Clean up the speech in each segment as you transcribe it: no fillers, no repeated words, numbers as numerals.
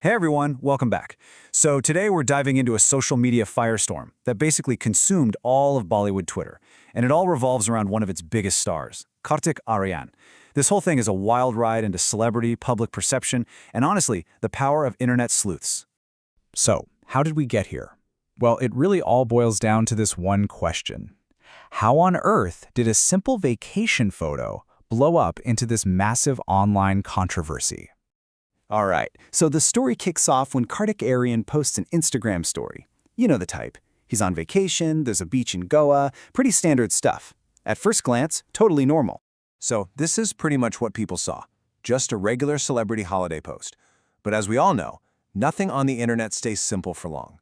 Hey everyone, welcome back. So today we're diving into a social media firestorm that basically consumed all of Bollywood Twitter, and it all revolves around one of its biggest stars, Kartik Aaryan. This whole thing is a wild ride into celebrity, public perception, and honestly, the power of internet sleuths. So, how did we get here? Well, it really all boils down to this one question. How on earth did a simple vacation photo blow up into this massive online controversy? All right, so the story kicks off when Kartik Aaryan posts an Instagram story. You know the type. He's on vacation, there's a beach in Goa, pretty standard stuff. At first glance, totally normal. So this is pretty much what people saw, just a regular celebrity holiday post. But as we all know, nothing on the internet stays simple for long.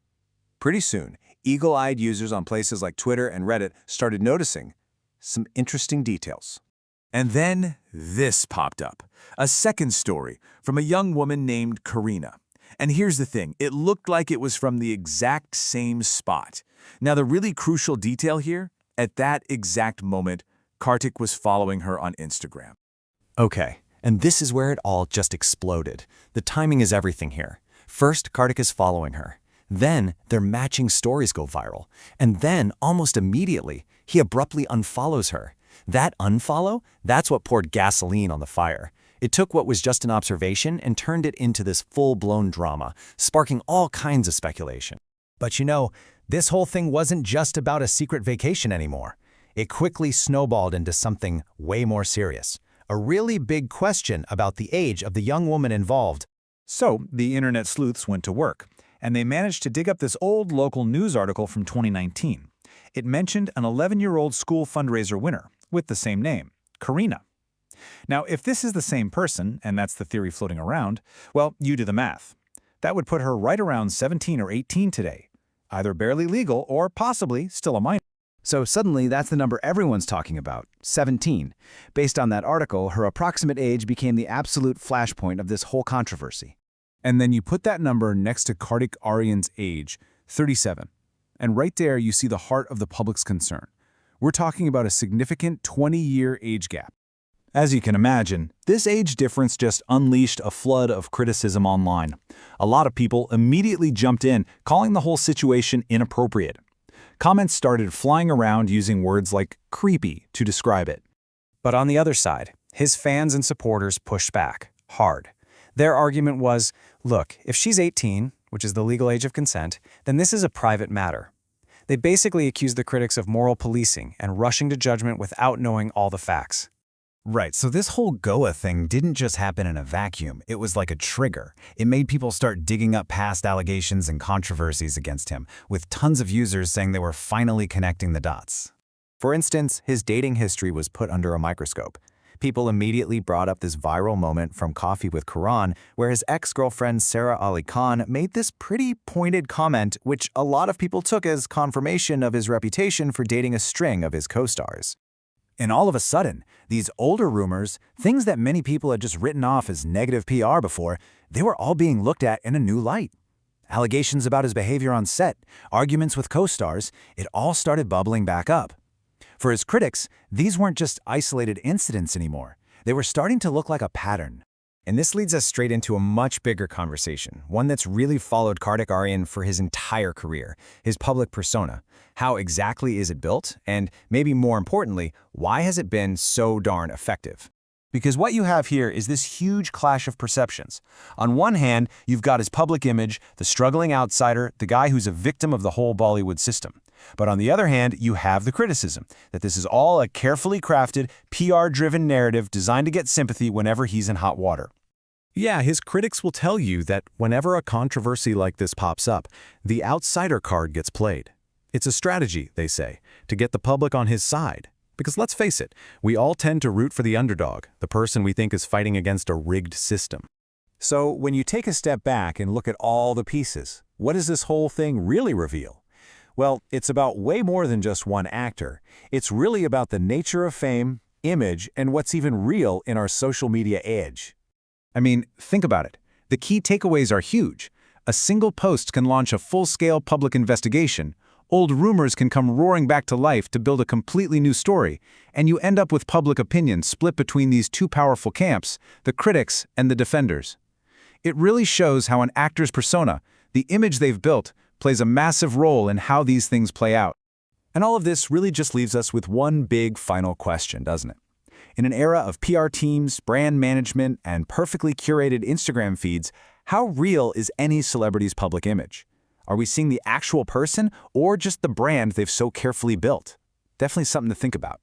Pretty soon, eagle-eyed users on places like Twitter and Reddit started noticing some interesting details. And then this popped up, a second story from a young woman named Karina. And here's the thing, it looked like it was from the exact same spot. Now the really crucial detail here, at that exact moment, Kartik was following her on Instagram. Okay, and this is where it all just exploded. The timing is everything here. First, Kartik is following her. Then, their matching stories go viral. And then, almost immediately, he abruptly unfollows her. That unfollow, that's what poured gasoline on the fire. It took what was just an observation and turned it into this full-blown drama, sparking all kinds of speculation. But you know, this whole thing wasn't just about a secret vacation anymore. It quickly snowballed into something way more serious. A really big question about the age of the young woman involved. So the internet sleuths went to work, and they managed to dig up this old local news article from 2019. It mentioned an 11-year-old school fundraiser winner with the same name, Karina. Now, if this is the same person, and that's the theory floating around, well, you do the math. That would put her right around 17 or 18 today, either barely legal or possibly still a minor. So suddenly, that's the number everyone's talking about, 17. Based on that article, her approximate age became the absolute flashpoint of this whole controversy. And then you put that number next to Kartik Aaryan's age, 37. And right there, you see the heart of the public's concern. We're talking about a significant 20-year age gap. As you can imagine, this age difference just unleashed a flood of criticism online. A lot of people immediately jumped in, calling the whole situation inappropriate. Comments started flying around using words like creepy to describe it. But on the other side, his fans and supporters pushed back, hard. Their argument was, look, if she's 18, which is the legal age of consent, then this is a private matter. They basically accused the critics of moral policing and rushing to judgment without knowing all the facts. Right, so this whole Goa thing didn't just happen in a vacuum. It was like a trigger. It made people start digging up past allegations and controversies against him, with tons of users saying they were finally connecting the dots. For instance, his dating history was put under a microscope. People immediately brought up this viral moment from Coffee with Karan, where his ex-girlfriend Sarah Ali Khan made this pretty pointed comment, which a lot of people took as confirmation of his reputation for dating a string of his co-stars. And all of a sudden, these older rumors, things that many people had just written off as negative PR before, they were all being looked at in a new light. Allegations about his behavior on set, arguments with co-stars, it all started bubbling back up. For his critics, these weren't just isolated incidents anymore. They were starting to look like a pattern. And this leads us straight into a much bigger conversation, one that's really followed Kartik Aaryan for his entire career, his public persona. How exactly is it built? And maybe more importantly, why has it been so darn effective? Because what you have here is this huge clash of perceptions. On one hand, you've got his public image, the struggling outsider, the guy who's a victim of the whole Bollywood system. But on the other hand, you have the criticism, that this is all a carefully crafted, PR-driven narrative designed to get sympathy whenever he's in hot water. Yeah, his critics will tell you that whenever a controversy like this pops up, the outsider card gets played. It's a strategy, they say, to get the public on his side. Because let's face it, we all tend to root for the underdog, the person we think is fighting against a rigged system. So when you take a step back and look at all the pieces, what does this whole thing really reveal? Well, it's about way more than just one actor. It's really about the nature of fame, image, and what's even real in our social media age. I mean, think about it. The key takeaways are huge. A single post can launch a full-scale public investigation. Old rumors can come roaring back to life to build a completely new story, and you end up with public opinion split between these two powerful camps, the critics and the defenders. It really shows how an actor's persona, the image they've built, plays a massive role in how these things play out. And all of this really just leaves us with one big final question, doesn't it? In an era of PR teams, brand management, and perfectly curated Instagram feeds, how real is any celebrity's public image? Are we seeing the actual person or just the brand they've so carefully built? Definitely something to think about.